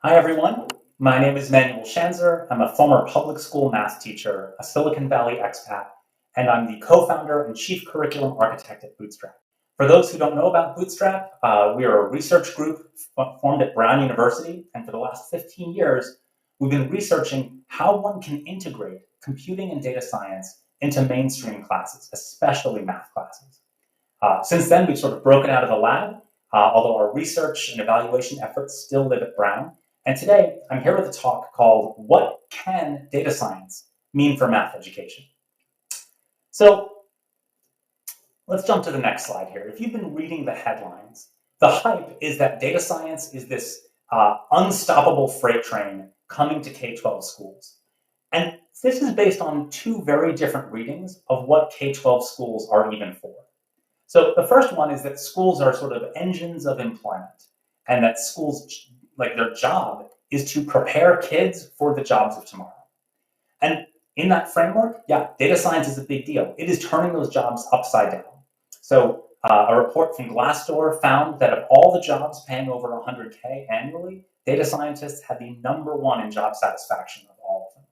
Hi, everyone. My name is Emmanuel Schanzer. I'm a former public school math teacher, a Silicon Valley expat, and I'm the co-founder and chief curriculum architect at Bootstrap. For those who don't know about Bootstrap, we are a research group formed at Brown University, and for the last 15 years, we've been researching how one can integrate computing and data science into mainstream classes, especially math classes. Since then, we've sort of broken out of the lab, although our research and evaluation efforts still live at Brown. And today, I'm here with a talk called What Can Data Science Mean for Math Education? So let's jump to the next slide here. If you've been reading the headlines, the hype is that data science is this unstoppable freight train coming to K-12 schools. And this is based on two very different readings of what K-12 schools are even for. So the first one is that schools are sort of engines of employment, and that schools, like their job, is to prepare kids for the jobs of tomorrow. And in that framework, yeah, data science is a big deal. It is turning those jobs upside down. So a report from Glassdoor found that of all the jobs paying over 100K annually, data scientists had the #1 in job satisfaction of all of them.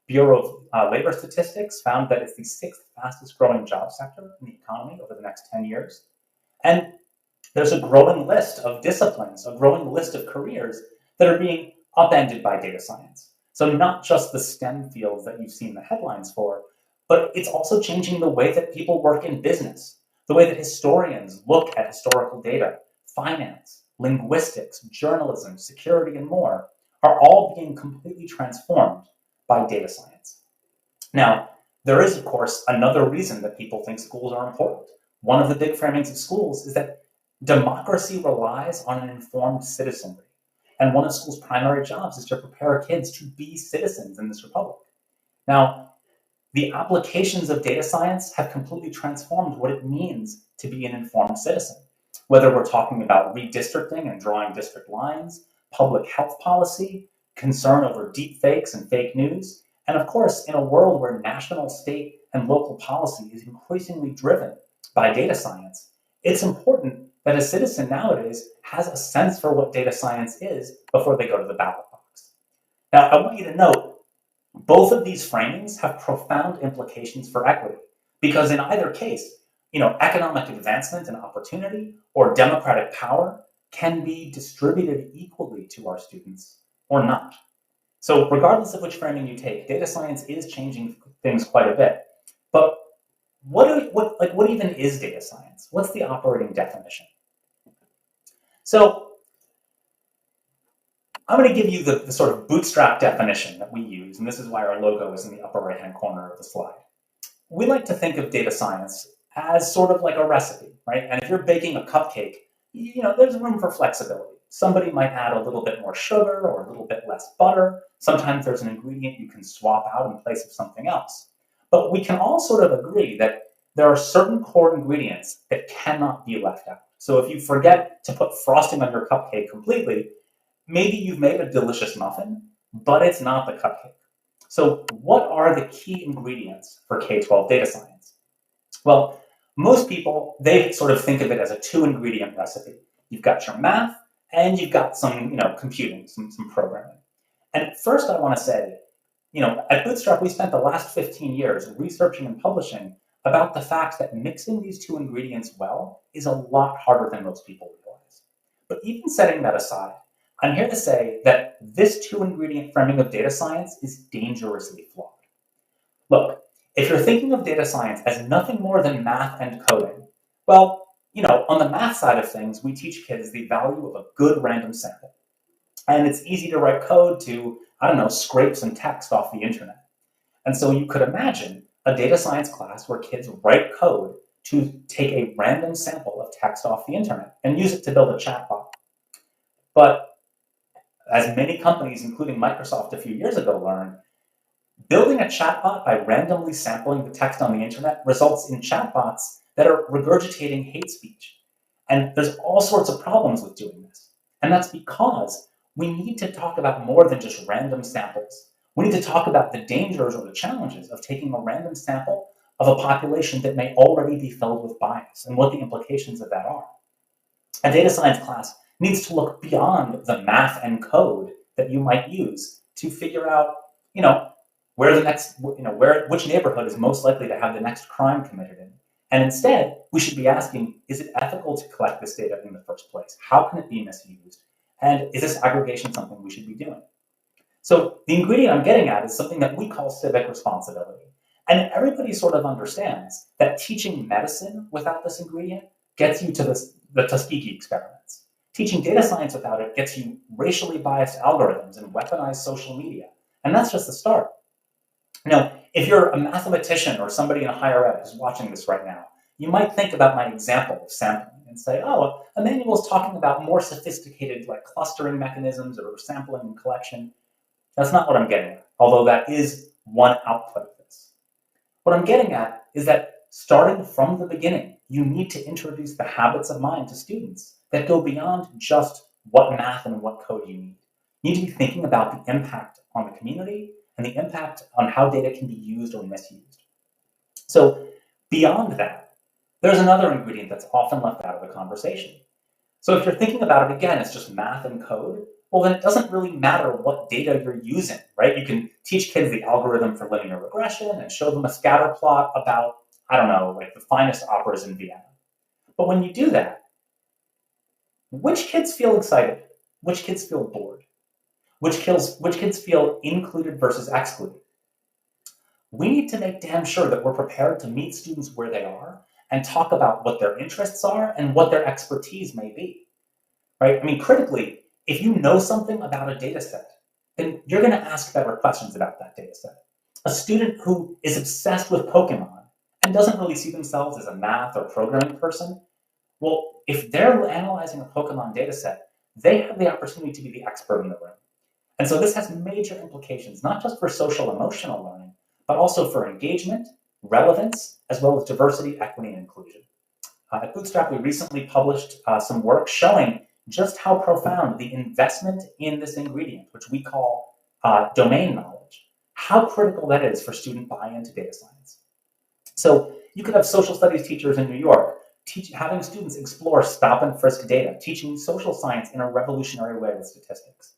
Bureau of Labor Statistics found that it's the 6th fastest growing job sector in the economy over the next 10 years. And there's a growing list of disciplines, a growing list of careers that are being upended by data science. So not just the STEM fields that you've seen the headlines for, but it's also changing the way that people work in business, the way that historians look at historical data, finance, linguistics, journalism, security, and more are all being completely transformed by data science. Now, there is, of course, another reason that people think schools are important. One of the big framings of schools is that democracy relies on an informed citizenry. And one of schools' primary jobs is to prepare kids to be citizens in this republic. Now, the applications of data science have completely transformed what it means to be an informed citizen. Whether we're talking about redistricting and drawing district lines, public health policy, concern over deep fakes and fake news, and of course, in a world where national, state, and local policy is increasingly driven by data science, it's important that a citizen nowadays has a sense for what data science is before they go to the ballot box. Now, I want you to note, both of these framings have profound implications for equity, because in either case, economic advancement and opportunity or democratic power can be distributed equally to our students or not. So regardless of which framing you take, data science is changing things quite a bit. But what even is data science? What's the operating definition? So I'm going to give you the sort of Bootstrap definition that we use, and this is why our logo is in the upper right-hand corner of the slide. We like to think of data science as sort of like a recipe, right? And if you're baking a cupcake, there's room for flexibility. Somebody might add a little bit more sugar or a little bit less butter. Sometimes there's an ingredient you can swap out in place of something else. But we can all sort of agree that there are certain core ingredients that cannot be left out. So if you forget to put frosting on your cupcake completely, maybe you've made a delicious muffin, but it's not the cupcake. So what are the key ingredients for K-12 data science? Well, most people, they sort of think of it as a 2-ingredient recipe. You've got your math, and you've got some, computing, some programming. And first I want to say, at Bootstrap, we spent the last 15 years researching and publishing about the fact that mixing these 2 ingredients well is a lot harder than most people realize. But even setting that aside, I'm here to say that this 2-ingredient framing of data science is dangerously flawed. Look, if you're thinking of data science as nothing more than math and coding, well, on the math side of things, we teach kids the value of a good random sample. And it's easy to write code to, scrape some text off the internet. And so you could imagine a data science class where kids write code to take a random sample of text off the internet and use it to build a chatbot. But as many companies, including Microsoft a few years ago, learned, building a chatbot by randomly sampling the text on the internet results in chatbots that are regurgitating hate speech. And there's all sorts of problems with doing this. And that's because we need to talk about more than just random samples. We need to talk about the dangers or the challenges of taking a random sample of a population that may already be filled with bias and what the implications of that are. A data science class needs to look beyond the math and code that you might use to figure out, where the next, which neighborhood is most likely to have the next crime committed in. And instead, we should be asking, is it ethical to collect this data in the first place? How can it be misused? And is this aggregation something we should be doing? So the ingredient I'm getting at is something that we call civic responsibility. And everybody sort of understands that teaching medicine without this ingredient gets you to the Tuskegee experiments. Teaching data science without it gets you racially biased algorithms and weaponized social media. And that's just the start. Now, if you're a mathematician or somebody in higher ed who's watching this right now, you might think about my example of sampling and say, oh, Emmanuel's talking about more sophisticated like clustering mechanisms or sampling and collection. That's not what I'm getting at, although that is one output of this. What I'm getting at is that starting from the beginning, you need to introduce the habits of mind to students that go beyond just what math and what code you need. You need to be thinking about the impact on the community and the impact on how data can be used or misused. So beyond that, there's another ingredient that's often left out of the conversation. So if you're thinking about it again, it's just math and code, well, then it doesn't really matter what data you're using, right? You can teach kids the algorithm for linear regression and show them a scatter plot about, I don't know, like the finest operas in Vienna. But when you do that, which kids feel excited? Which kids feel bored? Which kids feel included versus excluded? We need to make damn sure that we're prepared to meet students where they are and talk about what their interests are and what their expertise may be, right? I mean, critically, if you know something about a data set, then you're going to ask better questions about that data set. A student who is obsessed with Pokemon and doesn't really see themselves as a math or programming person, well, if they're analyzing a Pokemon data set, they have the opportunity to be the expert in the room. And so this has major implications, not just for social emotional learning, but also for engagement, relevance, as well as diversity, equity, and inclusion. At Bootstrap, we recently published some work showing just how profound the investment in this ingredient, which we call domain knowledge, how critical that is for student buy-in to data science. So you could have social studies teachers in New York having students explore stop and frisk data, teaching social science in a revolutionary way with statistics.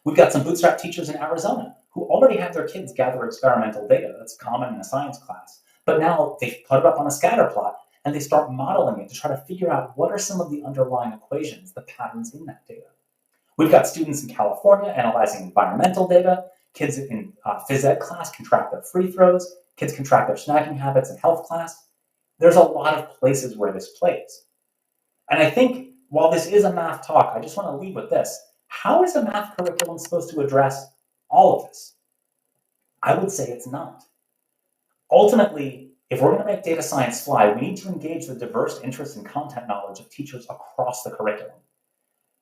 We've got some Bootstrap teachers in Arizona who already have their kids gather experimental data that's common in a science class, but now they've put it up on a scatter plot and they start modeling it to try to figure out what are some of the underlying equations, the patterns in that data. We've got students in California analyzing environmental data. Kids in phys ed class can track their free throws. Kids can track their snacking habits in health class. There's a lot of places where this plays. And I think while this is a math talk, I just want to leave with this. How is a math curriculum supposed to address all of this? I would say it's not. Ultimately, if we're going to make data science fly, we need to engage the diverse interests and content knowledge of teachers across the curriculum.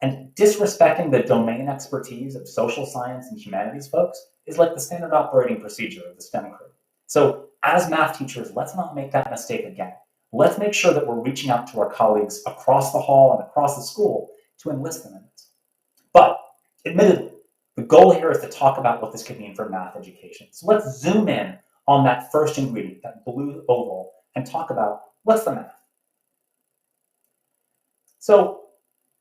And disrespecting the domain expertise of social science and humanities folks is like the standard operating procedure of the STEM crew. So as math teachers, let's not make that mistake again. Let's make sure that we're reaching out to our colleagues across the hall and across the school to enlist them in this. But admittedly, the goal here is to talk about what this could mean for math education. So let's zoom in on that first ingredient, that blue oval, and talk about what's the math. So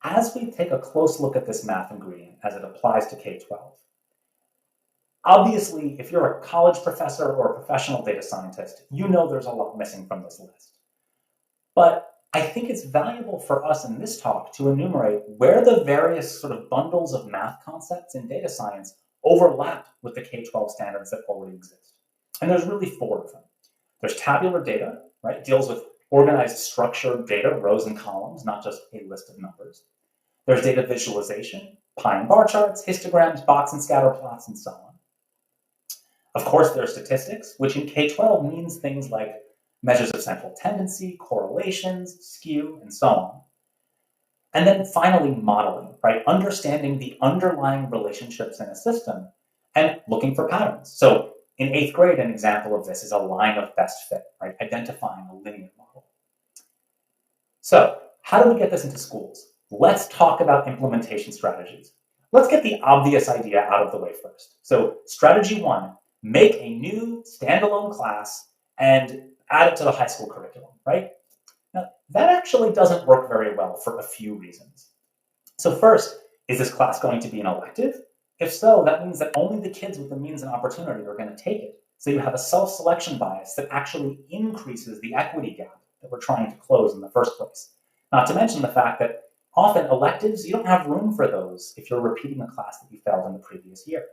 as we take a close look at this math ingredient as it applies to K-12, obviously, if you're a college professor or a professional data scientist, you know there's a lot missing from this list. But I think it's valuable for us in this talk to enumerate where the various sort of bundles of math concepts in data science overlap with the K-12 standards that already exist. And there's really 4 of them. There's tabular data, right? It deals with organized structured data, rows and columns, not just a list of numbers. There's data visualization, pie and bar charts, histograms, box and scatter plots, and so on. Of course, there's statistics, which in K-12 means things like measures of central tendency, correlations, skew, and so on. And then finally, modeling, right? Understanding the underlying relationships in a system and looking for patterns. So in 8th grade, an example of this is a line of best fit, right? Identifying a linear model. So how do we get this into schools? Let's talk about implementation strategies. Let's get the obvious idea out of the way first. So strategy 1, make a new standalone class and add it to the high school curriculum, right? Now, that actually doesn't work very well for a few reasons. So first, is this class going to be an elective? If so, that means that only the kids with the means and opportunity are going to take it. So you have a self-selection bias that actually increases the equity gap that we're trying to close in the first place. Not to mention the fact that often electives, you don't have room for those if you're repeating a class that you failed in the previous year.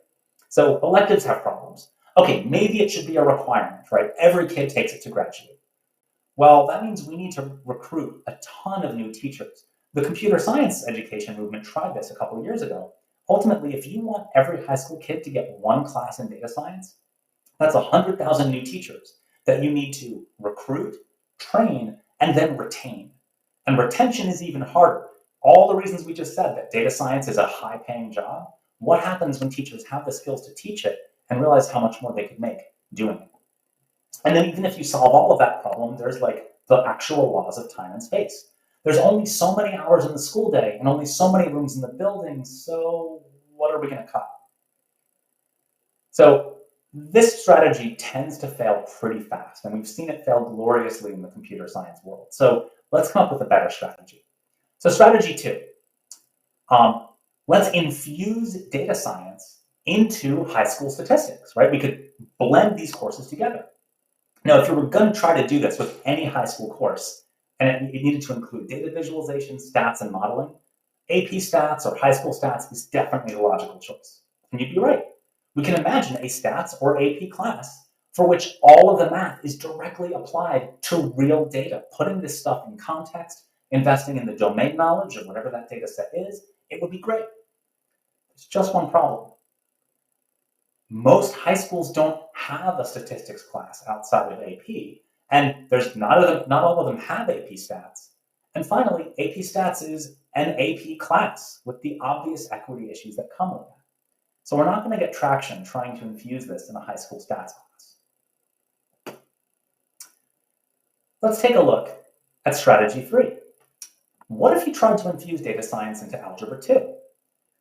So electives have problems. Okay, maybe it should be a requirement, right? Every kid takes it to graduate. Well, that means we need to recruit a ton of new teachers. The computer science education movement tried this a couple of years ago. Ultimately, if you want every high school kid to get one class in data science, that's 100,000 new teachers that you need to recruit, train, and then retain. And retention is even harder. All the reasons we just said that data science is a high-paying job, what happens when teachers have the skills to teach it and realize how much more they could make doing it? And then even if you solve all of that problem, there's like the actual laws of time and space. There's only so many hours in the school day and only so many rooms in the building, so what are we going to cut? So this strategy tends to fail pretty fast, and we've seen it fail gloriously in the computer science world. So let's come up with a better strategy. So strategy 2, let's infuse data science into high school statistics, right? We could blend these courses together. Now, if you were going to try to do this with any high school course, and it needed to include data visualization, stats, and modeling, AP stats or high school stats is definitely the logical choice. And you'd be right. We can imagine a stats or AP class for which all of the math is directly applied to real data, putting this stuff in context, investing in the domain knowledge of whatever that data set is. It would be great. There's just one problem. Most high schools don't have a statistics class outside of AP, and there's not all of them have AP stats. And finally, AP stats is an AP class with the obvious equity issues that come with that. So we're not going to get traction trying to infuse this in a high school stats class. Let's take a look at strategy 3. What if you tried to infuse data science into Algebra 2?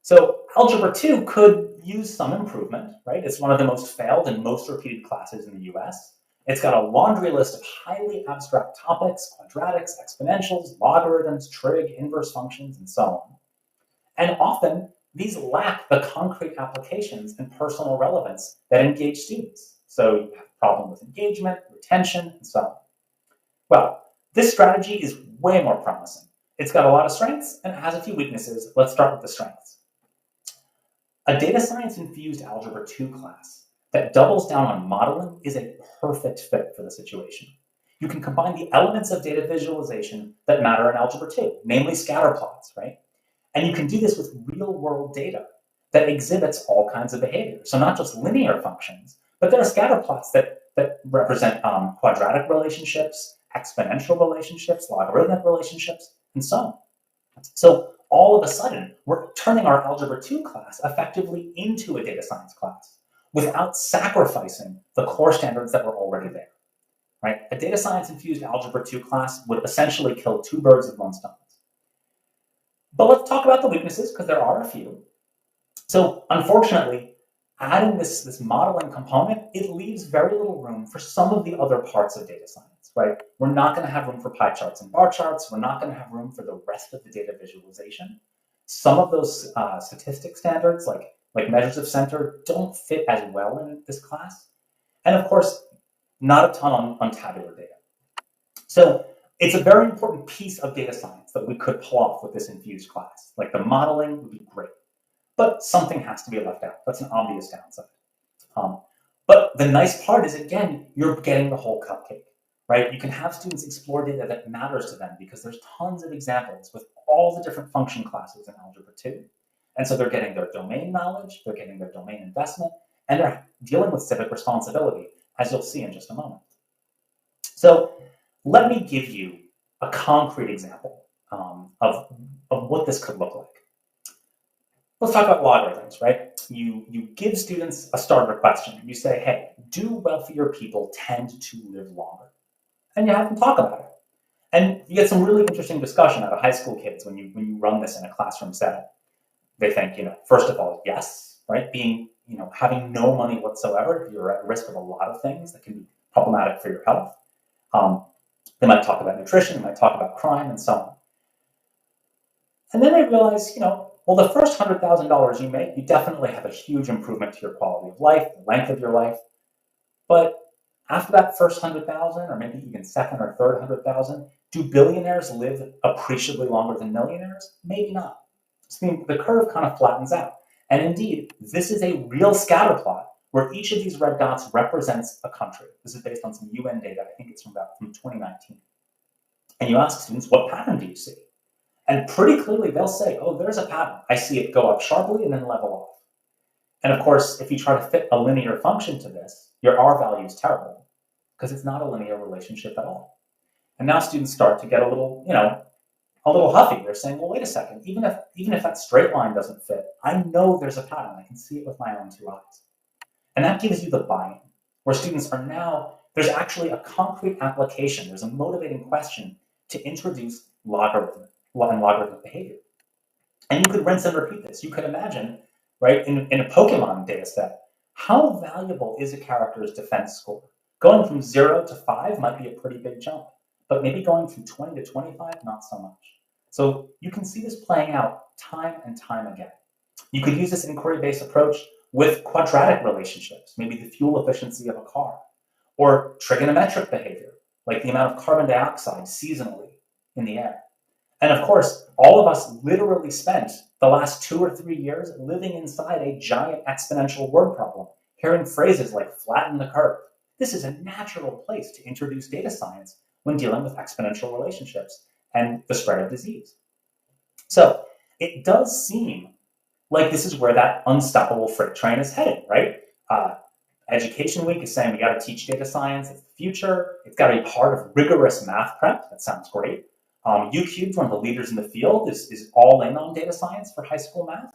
So Algebra 2 could use some improvement, right? It's one of the most failed and most repeated classes in the US. It's got a laundry list of highly abstract topics, quadratics, exponentials, logarithms, trig, inverse functions, and so on. And often, these lack the concrete applications and personal relevance that engage students. So you have a problem with engagement, retention, and so on. Well, this strategy is way more promising. It's got a lot of strengths and it has a few weaknesses. Let's start with the strengths. A data science infused Algebra 2 class that doubles down on modeling is a perfect fit for the situation. You can combine the elements of data visualization that matter in Algebra 2, namely scatter plots, right? And you can do this with real-world data that exhibits all kinds of behavior. So not just linear functions, but there are scatter plots that represent quadratic relationships, exponential relationships, logarithmic relationships, and so on. So all of a sudden, we're turning our Algebra 2 class effectively into a data science class without sacrificing the core standards that were already there, right? A data science infused Algebra 2 class would essentially kill 2 birds with 1 stone. But let's talk about the weaknesses, because there are a few. So unfortunately, adding this modeling component, it leaves very little room for some of the other parts of data science, right? We're not going to have room for pie charts and bar charts. We're not going to have room for the rest of the data visualization. Some of those statistic standards, like measures of center, don't fit as well in this class. And of course, not a ton on tabular data. So it's a very important piece of data science that we could pull off with this infused class. Like the modeling would be great, but something has to be left out. That's an obvious downside. But the nice part is, again, you're getting the whole cupcake, right? You can have students explore data that matters to them because there's tons of examples with all the different function classes in Algebra 2. And so they're getting their domain knowledge, they're getting their domain investment, and they're dealing with civic responsibility, as you'll see in just a moment. So let me give you a concrete example of what this could look like. Let's talk about logarithms, right? You give students a starter question. You say, hey, do wealthier people tend to live longer? And you have them talk about it. And you get some really interesting discussion out of high school kids when you run this in a classroom setting. They think, first of all, yes, right? Having no money whatsoever, you're at risk of a lot of things that can be problematic for your health. They might talk about nutrition, they might talk about crime, and so on. And then they realize, Well, the first $100,000 you make, you definitely have a huge improvement to your quality of life, the length of your life. But after that first 100,000, or maybe even second or third 100,000, do billionaires live appreciably longer than millionaires? Maybe not. So the curve kind of flattens out. And indeed, this is a real scatter plot where each of these red dots represents a country. This is based on some UN data. I think it's from 2019. And you ask students, what pattern do you see? And pretty clearly they'll say, oh, there's a pattern. I see it go up sharply and then level off. And of course, if you try to fit a linear function to this, your R value is terrible because it's not a linear relationship at all. And now students start to get a little, a little huffy. They're saying, well, wait a second, even if that straight line doesn't fit, I know there's a pattern. I can see it with my own two eyes. And that gives you the buy-in, where students are now, there's actually a concrete application. There's a motivating question to introduce logarithmic behavior. And you could rinse and repeat this. You could imagine, right, in a Pokemon data set, how valuable is a character's defense score? Going from 0 to 5 might be a pretty big jump, but maybe going from 20 to 25, not so much. So you can see this playing out time and time again. You could use this inquiry-based approach with quadratic relationships, maybe the fuel efficiency of a car, or trigonometric behavior, like the amount of carbon dioxide seasonally in the air. And of course, all of us literally spent the last 2 or 3 years living inside a giant exponential word problem, hearing phrases like flatten the curve. This is a natural place to introduce data science when dealing with exponential relationships and the spread of disease. So it does seem like this is where that unstoppable freight train is heading, right? Education Week is saying we got to teach data science. It's the future. It's got to be part of rigorous math prep. That sounds great. UCubed, one of the leaders in the field, is all in on data science for high school math.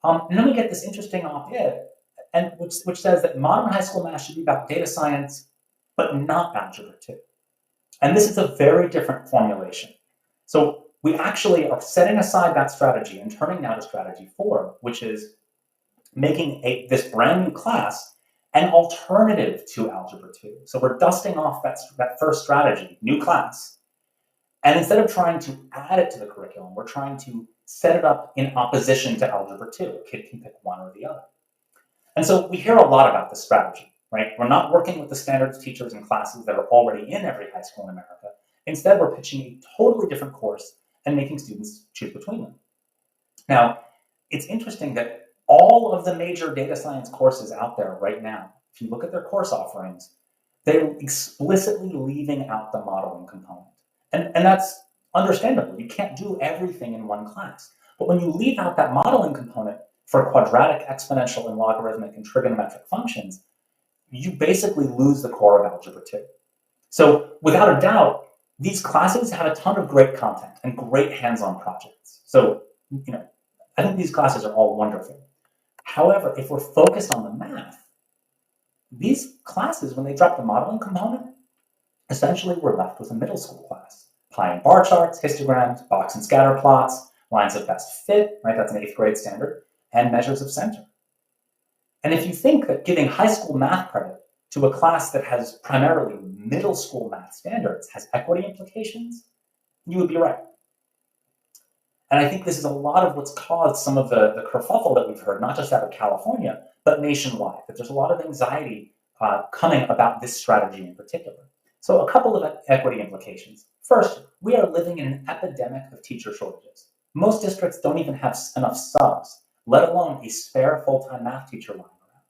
And then we get this interesting op-ed, and which says that modern high school math should be about data science, but not algebra 2. And this is a very different formulation. So we actually are setting aside that strategy and turning now to strategy 4, which is making this brand new class an alternative to algebra 2. So we're dusting off that first strategy, new class. And instead of trying to add it to the curriculum, we're trying to set it up in opposition to algebra 2. A kid can pick one or the other. And so we hear a lot about this strategy, right? We're not working with the standards teachers and classes that are already in every high school in America. Instead, we're pitching a totally different course and making students choose between them. Now, it's interesting that all of the major data science courses out there right now, if you look at their course offerings, they're explicitly leaving out the modeling component. And that's understandable. You can't do everything in one class. But when you leave out that modeling component for quadratic, exponential, and logarithmic and trigonometric functions, you basically lose the core of algebra 2. So without a doubt, these classes have a ton of great content and great hands-on projects. So, I think these classes are all wonderful. However, if we're focused on the math, these classes, when they drop the modeling component, essentially we're left with a middle school class. Pie and bar charts, histograms, box and scatter plots, lines of best fit, right? That's an 8th grade standard, and measures of center. And if you think that giving high school math credit to a class that has primarily middle school math standards has equity implications, you would be right. And I think this is a lot of what's caused some of the kerfuffle that we've heard, not just out of California, but nationwide, that there's a lot of anxiety coming about this strategy in particular. So a couple of equity implications. First, we are living in an epidemic of teacher shortages. Most districts don't even have enough subs, let alone a spare full-time math teacher lying around.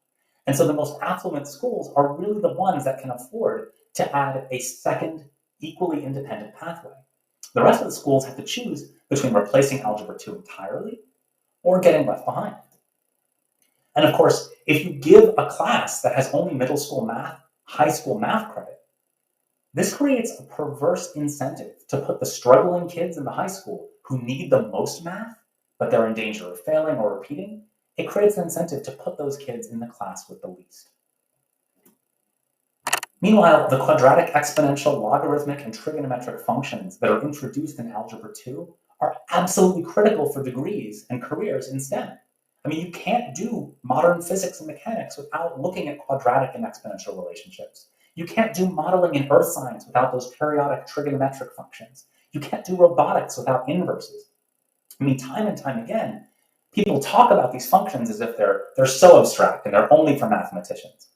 And so the most affluent schools are really the ones that can afford to add a second, equally independent pathway. The rest of the schools have to choose between replacing algebra 2 entirely or getting left behind. And of course, if you give a class that has only middle school math, high school math credit, this creates a perverse incentive to put the struggling kids in the high school who need the most math, but they're in danger of failing or repeating. It creates an incentive to put those kids in the class with the least. Meanwhile, the quadratic, exponential, logarithmic, and trigonometric functions that are introduced in algebra 2 are absolutely critical for degrees and careers in STEM. I mean, you can't do modern physics and mechanics without looking at quadratic and exponential relationships. You can't do modeling in earth science without those periodic trigonometric functions. You can't do robotics without inverses. I mean, time and time again, people talk about these functions as if they're so abstract and they're only for mathematicians.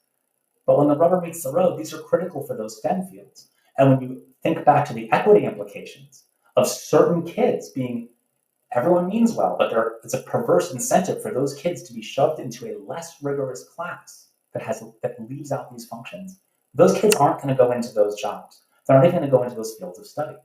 But when the rubber meets the road, these are critical for those STEM fields. And when you think back to the equity implications of certain kids being, everyone means well, but it's a perverse incentive for those kids to be shoved into a less rigorous class that leaves out these functions. Those kids aren't going to go into those jobs. They're not even going to go into those fields of study.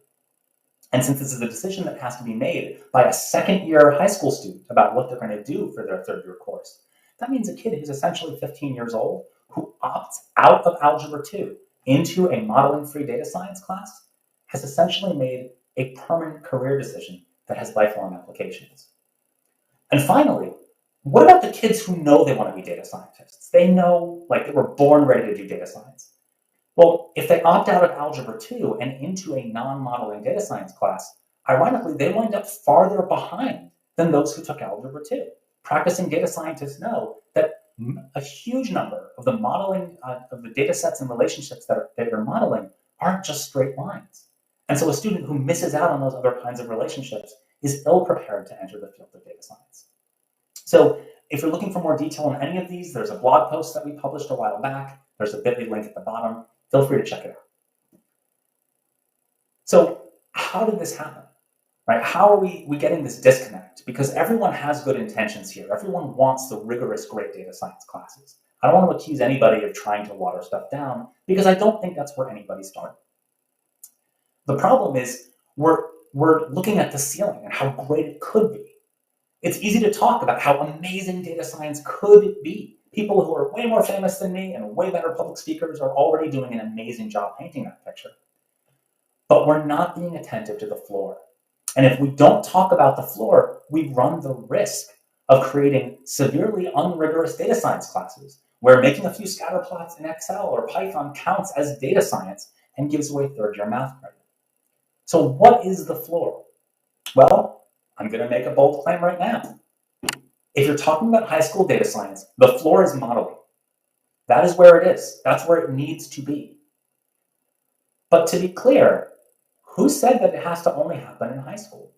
And since this is a decision that has to be made by a second-year high school student about what they're going to do for their third-year course, that means a kid who's essentially 15 years old who opts out of Algebra 2 into a modeling-free data science class has essentially made a permanent career decision that has lifelong applications. And finally, what about the kids who know they want to be data scientists? They know, like, they were born ready to do data science. Well, if they opt out of Algebra 2 and into a non-modeling data science class, ironically, they wind up farther behind than those who took Algebra 2. Practicing data scientists know that a huge number of the modeling of the data sets and relationships that they're modeling aren't just straight lines. And so a student who misses out on those other kinds of relationships is ill-prepared to enter the field of data science. So if you're looking for more detail on any of these, there's a blog post that we published a while back. There's a bit.ly link at the bottom. Feel free to check it out. So how did this happen? Right? How are we getting this disconnect? Because everyone has good intentions here. Everyone wants the rigorous great data science classes. I don't want to accuse anybody of trying to water stuff down because I don't think that's where anybody started. The problem is we're looking at the ceiling and how great it could be. It's easy to talk about how amazing data science could be. People who are way more famous than me and way better public speakers are already doing an amazing job painting that picture. But we're not being attentive to the floor. And if we don't talk about the floor, we run the risk of creating severely unrigorous data science classes where making a few scatter plots in Excel or Python counts as data science and gives away third-year math credit. So what is the floor? Well, I'm going to make a bold claim right now. If you're talking about high school data science, the floor is modeling. That is where it is. That's where it needs to be. But to be clear, who said that it has to only happen in high school?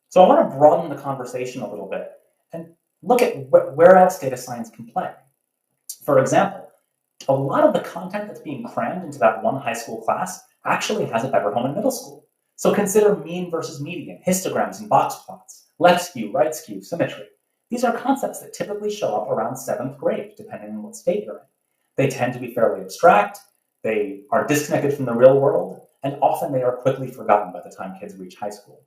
So I want to broaden the conversation a little bit and look at where else data science can play. For example, a lot of the content that's being crammed into that one high school class actually has a better home in middle school. So consider mean versus median, histograms and box plots, left skew, right skew, symmetry. These are concepts that typically show up around 7th grade, depending on what state you're in. They tend to be fairly abstract, they are disconnected from the real world, and often they are quickly forgotten by the time kids reach high school.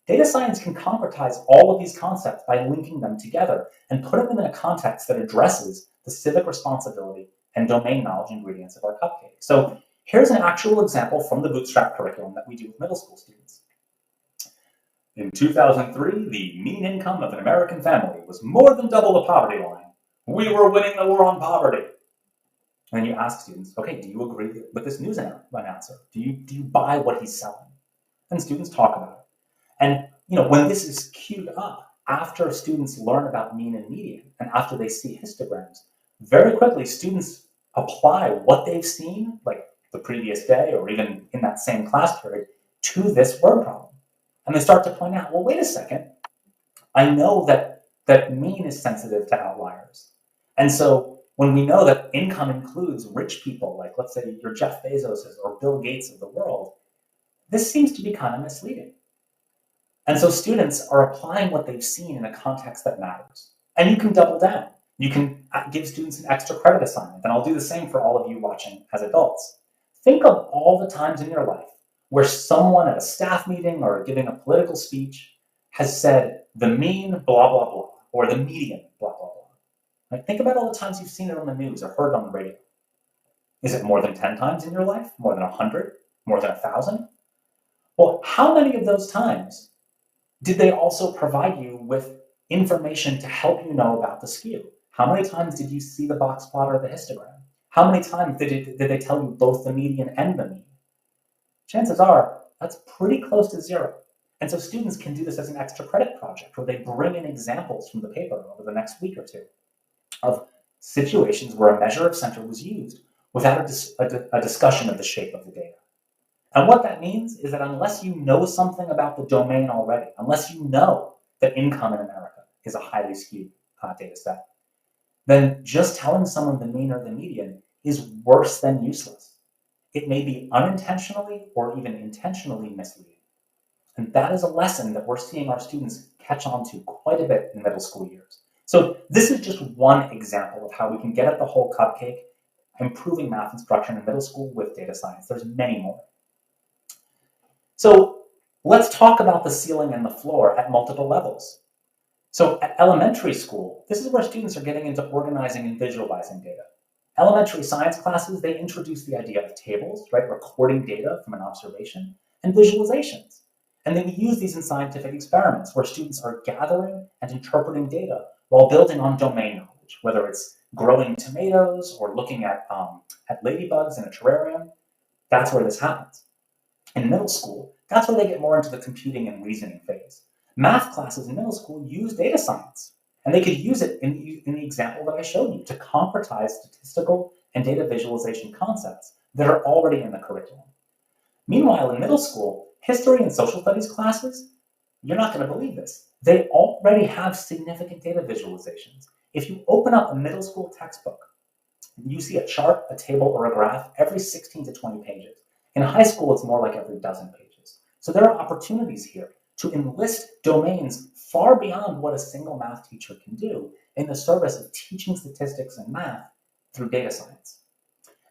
Data science can concretize all of these concepts by linking them together and putting them in a context that addresses the civic responsibility and domain knowledge ingredients of our cupcake. So here's an actual example from the Bootstrap curriculum that we do with middle school students. In 2003, the mean income of an American family was more than double the poverty line. We were winning the war on poverty. And you ask students, okay, do you agree with this news announcer? Do you buy what he's selling? And students talk about it. And when this is queued up, after students learn about mean and median, and after they see histograms, very quickly students apply what they've seen, like the previous day or even in that same class period, to this word problem. And they start to point out, well, wait a second. I know that mean is sensitive to outliers. And so when we know that income includes rich people, like let's say your Jeff Bezoses or Bill Gates of the world, this seems to be kind of misleading. And so students are applying what they've seen in a context that matters. And you can double down. You can give students an extra credit assignment. And I'll do the same for all of you watching as adults. Think of all the times in your life where someone at a staff meeting or giving a political speech has said the mean blah, blah, blah, or the median blah, blah, blah. Like, think about all the times you've seen it on the news or heard it on the radio. Is it more than 10 times in your life? More than 100? More than 1,000? Well, how many of those times did they also provide you with information to help you know about the skew? How many times did you see the box plot or the histogram? How many times did they tell you both the median and the mean? Chances are that's pretty close to zero. And so students can do this as an extra credit project where they bring in examples from the paper over the next week or two of situations where a measure of center was used without a discussion of the shape of the data. And what that means is that unless you know something about the domain already, unless you know that income in America is a highly skewed data set, then just telling someone the mean or the median is worse than useless. It may be unintentionally or even intentionally misleading. And that is a lesson that we're seeing our students catch on to quite a bit in middle school years. So this is just one example of how we can get at the whole cupcake, improving math instruction in middle school with data science. There's many more. So let's talk about the ceiling and the floor at multiple levels. So at elementary school, this is where students are getting into organizing and visualizing data. Elementary science classes, they introduce the idea of tables, right, recording data from an observation, and visualizations. And then we use these in scientific experiments where students are gathering and interpreting data while building on domain knowledge, whether it's growing tomatoes or looking at ladybugs in a terrarium. That's where this happens. In middle school, that's where they get more into the computing and reasoning phase. Math classes in middle school use data science, and they could use it in the example that I showed you to concretize statistical and data visualization concepts that are already in the curriculum. Meanwhile, in middle school, history and social studies classes, you're not going to believe this. They already have significant data visualizations. If you open up a middle school textbook, you see a chart, a table, or a graph every 16 to 20 pages. In high school, it's more like every dozen pages. So there are opportunities here to enlist domains far beyond what a single math teacher can do in the service of teaching statistics and math through data science.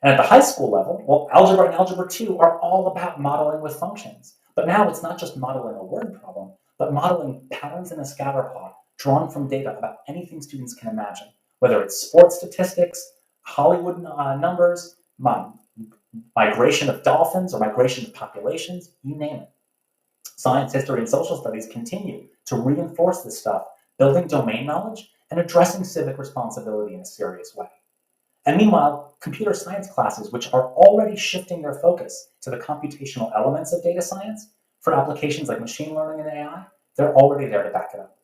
And at the high school level, well, algebra and algebra 2 are all about modeling with functions. But now it's not just modeling a word problem, but modeling patterns in a scatter plot drawn from data about anything students can imagine, whether it's sports statistics, Hollywood numbers, migration of dolphins or migration of populations, you name it. Science, history, and social studies continue to reinforce this stuff, building domain knowledge and addressing civic responsibility in a serious way. And meanwhile, computer science classes, which are already shifting their focus to the computational elements of data science for applications like machine learning and AI, they're already there to back it up.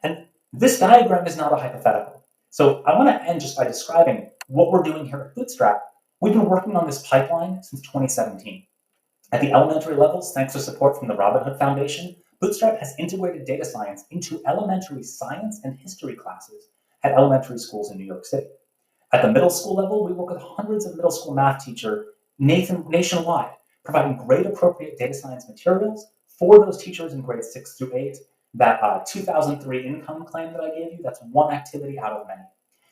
And this diagram is not a hypothetical. So I want to end just by describing what we're doing here at Bootstrap. We've been working on this pipeline since 2017. At the elementary levels, thanks to support from the Robin Hood Foundation, Bootstrap has integrated data science into elementary science and history classes at elementary schools in New York City. At the middle school level, we work with hundreds of middle school math teachers nationwide, providing grade appropriate data science materials for those teachers in grades 6 through 8. That 2003 income claim that I gave you, that's one activity out of many.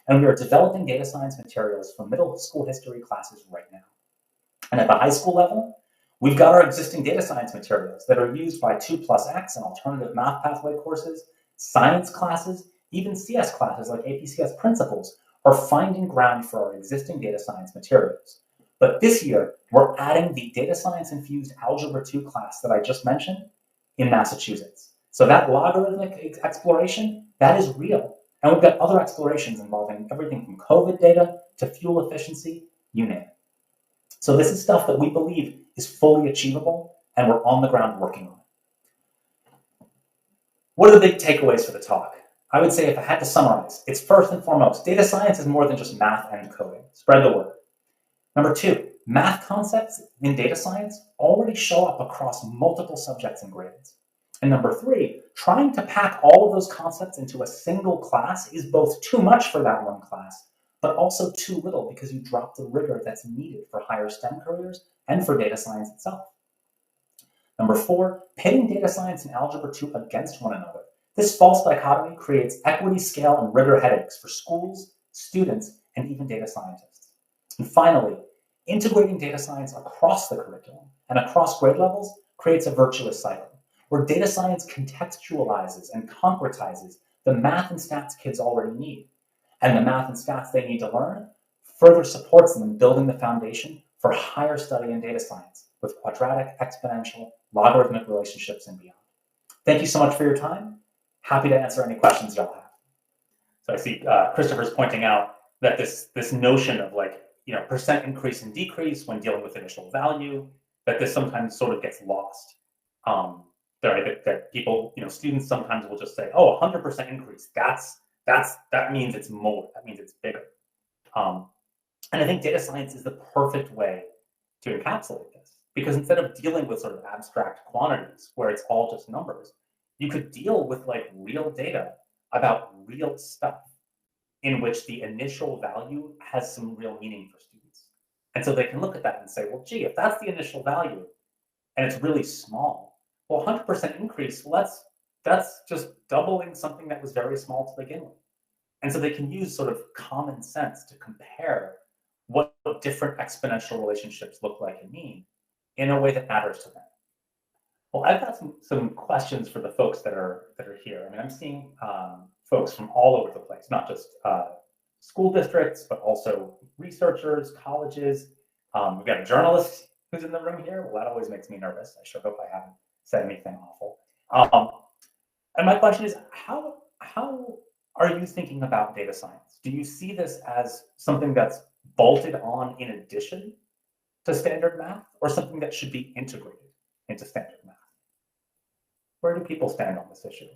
And we are developing data science materials for middle school history classes right now. And at the high school level, we've got our existing data science materials that are used by 2+X and alternative math pathway courses, science classes, even CS classes like APCS principles are finding ground for our existing data science materials. But this year, we're adding the data science infused algebra 2 class that I just mentioned in Massachusetts. So that logarithmic exploration, that is real. And we've got other explorations involving everything from COVID data to fuel efficiency, you name it. So this is stuff that we believe is fully achievable, and we're on the ground working on it. What are the big takeaways for the talk? I would say if I had to summarize, it's first and foremost, data science is more than just math and coding. Spread the word. Number two, math concepts in data science already show up across multiple subjects and grades. And number three, trying to pack all of those concepts into a single class is both too much for that one class, but also too little because you drop the rigor that's needed for higher STEM careers and for data science itself. Number four, pitting data science and algebra 2 against one another. This false dichotomy creates equity, scale, and rigor headaches for schools, students, and even data scientists. And finally, integrating data science across the curriculum and across grade levels creates a virtuous cycle where data science contextualizes and concretizes the math and stats kids already need. And the math and stats they need to learn further supports them in building the foundation for higher study in data science with quadratic, exponential, logarithmic relationships and beyond. Thank you so much for your time. Happy to answer any questions y'all have. So I see Christopher's pointing out that this notion of percent increase and decrease when dealing with initial value, that this sometimes sort of gets lost. That people, students sometimes will just say, oh, 100% increase. That means it's more. That means it's bigger. And I think data science is the perfect way to encapsulate this, because instead of dealing with sort of abstract quantities where it's all just numbers, you could deal with like real data about real stuff in which the initial value has some real meaning for students. And so they can look at that and say, well, gee, if that's the initial value and it's really small, well, 100% increase, well, that's just doubling something that was very small to begin with. And so they can use sort of common sense to compare what different exponential relationships look like and mean in a way that matters to them. Well, I've got some questions for the folks that are here. I mean, I'm seeing folks from all over the place, not just school districts, but also researchers, colleges. We've got a journalist who's in the room here. Well, that always makes me nervous. I sure hope I haven't said anything awful. And my question is, how are you thinking about data science? Do you see this as something that's bolted on in addition to standard math, or something that should be integrated into standard math? Where do people stand on this issue?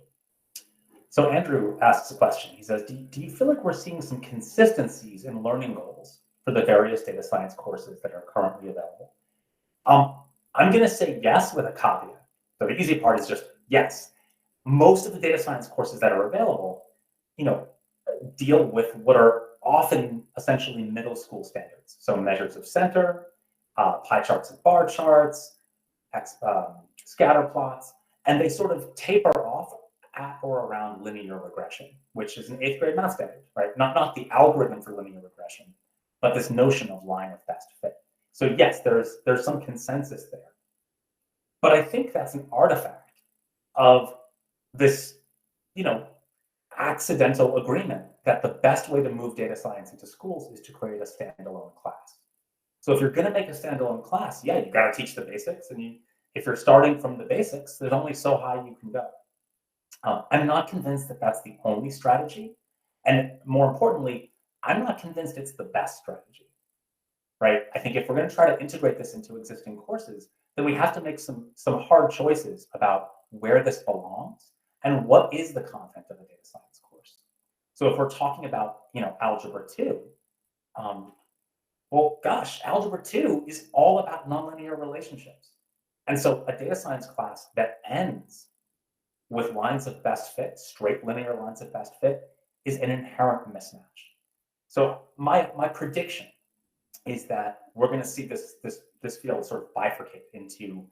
So Andrew asks a question. He says, do you feel like we're seeing some consistencies in learning goals for the various data science courses that are currently available? I'm going to say yes with a caveat. So the easy part is just yes. Most of the data science courses that are available, deal with what are often essentially middle school standards. So measures of center, pie charts and bar charts, scatter plots, and they sort of taper off at or around linear regression, which is an 8th grade math standard, right? Not the algorithm for linear regression, but this notion of line of best fit. So yes, there's some consensus there. But I think that's an artifact of this, accidental agreement that the best way to move data science into schools is to create a standalone class. So if you're going to make a standalone class, yeah, you got to teach the basics, and if you're starting from the basics, there's only so high you can go. I'm not convinced that that's the only strategy, and more importantly, I'm not convinced it's the best strategy, right? I think if we're going to try to integrate this into existing courses, then we have to make some hard choices about where this belongs and what is the content of a data science course. So if we're talking about, Algebra 2, well, gosh, Algebra 2 is all about nonlinear relationships. And so a data science class that ends with lines of best fit, straight linear lines of best fit, is an inherent mismatch. So my prediction is that we're going to see this field sort of bifurcate into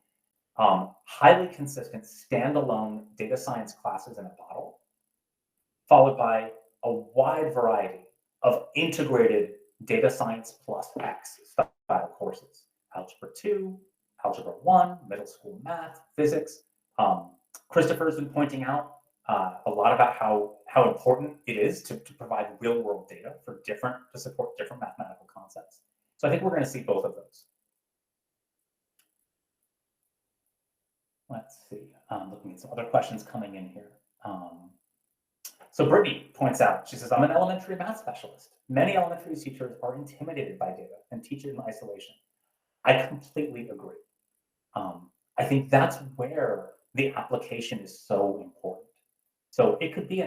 highly consistent standalone data science classes in a bottle, followed by a wide variety of integrated data science plus X style courses. Algebra 2, Algebra 1, middle school math, physics. Christopher's been pointing out a lot about how important it is to provide real world data to support different mathematical concepts. So I think we're going to see both of those. Let's see, looking at some other questions coming in here. So Brittany points out, she says, I'm an elementary math specialist. Many elementary teachers are intimidated by data and teach it in isolation. I completely agree. I think that's where the application is so important. So it could be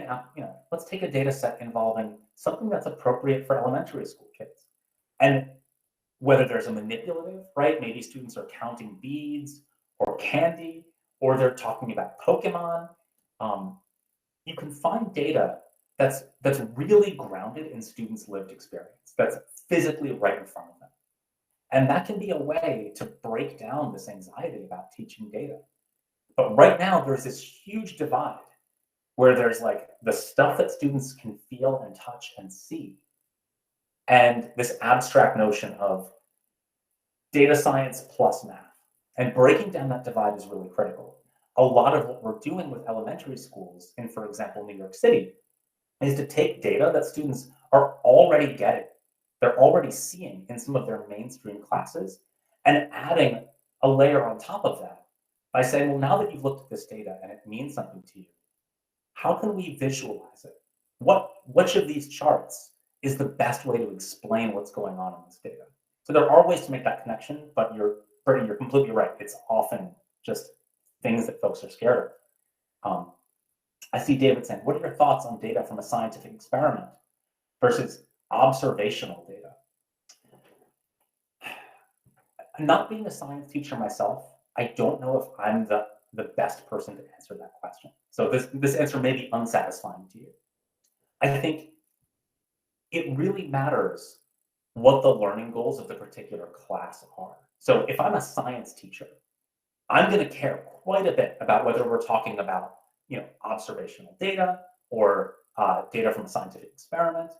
let's take a data set involving something that's appropriate for elementary school kids. And whether there's a manipulative, right? Maybe students are counting beads or candy, or they're talking about Pokemon. You can find data that's really grounded in students' lived experience, that's physically right in front of them. And that can be a way to break down this anxiety about teaching data. But right now, there's this huge divide where there's like the stuff that students can feel and touch and see, and this abstract notion of data science plus math. And breaking down that divide is really critical. A lot of what we're doing with elementary schools in, for example, New York City, is to take data that students are already getting, they're already seeing in some of their mainstream classes, and adding a layer on top of that by saying, well, now that you've looked at this data and it means something to you, how can we visualize it? Which of these charts is the best way to explain what's going on in this data? So there are ways to make that connection, but Brittany, you're completely right. It's often just things that folks are scared of. I see David saying, what are your thoughts on data from a scientific experiment versus observational data? Not being a science teacher myself, I don't know if I'm the the best person to answer that question. So this answer may be unsatisfying to you. I think it really matters what the learning goals of the particular class are. So if I'm a science teacher, I'm going to care quite a bit about whether we're talking about, observational data or data from a scientific experiment.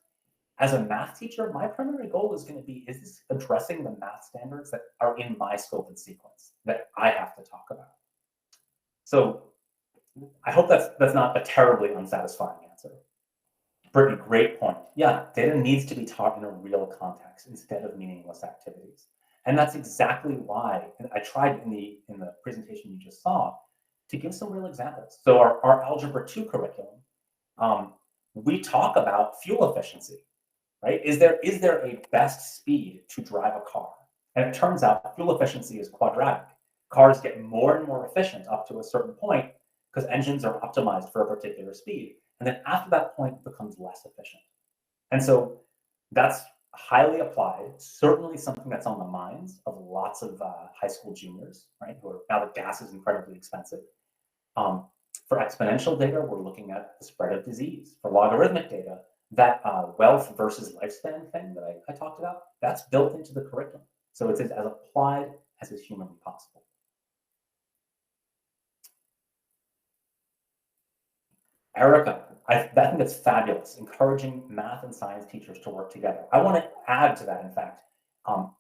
As a math teacher, my primary goal is going to be, is this addressing the math standards that are in my scope and sequence that I have to talk about? So I hope that's not a terribly unsatisfying answer. Brittany, great point. Yeah, data needs to be taught in a real context instead of meaningless activities. And that's exactly why, and I tried in the presentation you just saw to give some real examples. So our Algebra 2 curriculum, we talk about fuel efficiency, right? Is there a best speed to drive a car? And it turns out fuel efficiency is quadratic. Cars get more and more efficient up to a certain point because engines are optimized for a particular speed. And then after that point, it becomes less efficient. And so that's highly applied, certainly something that's on the minds of lots of high school juniors, right? Who are, now that gas is incredibly expensive. For exponential data, we're looking at the spread of disease. For logarithmic data, that wealth versus lifespan thing that I talked about, that's built into the curriculum. So it's as applied as is humanly possible. Erica, I think that's fabulous, encouraging math and science teachers to work together. I want to add to that, in fact,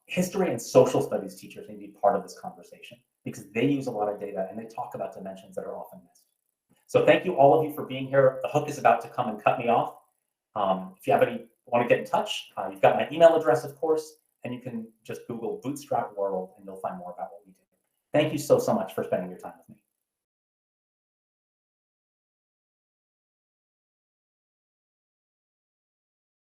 history and social studies teachers need to be part of this conversation because they use a lot of data and they talk about dimensions that are often missed. So thank you, all of you, for being here. The hook is about to come and cut me off. If you want to get in touch, you've got my email address, of course, and you can just Google Bootstrap World and you'll find more about what we do. Thank you so much for spending your time with me.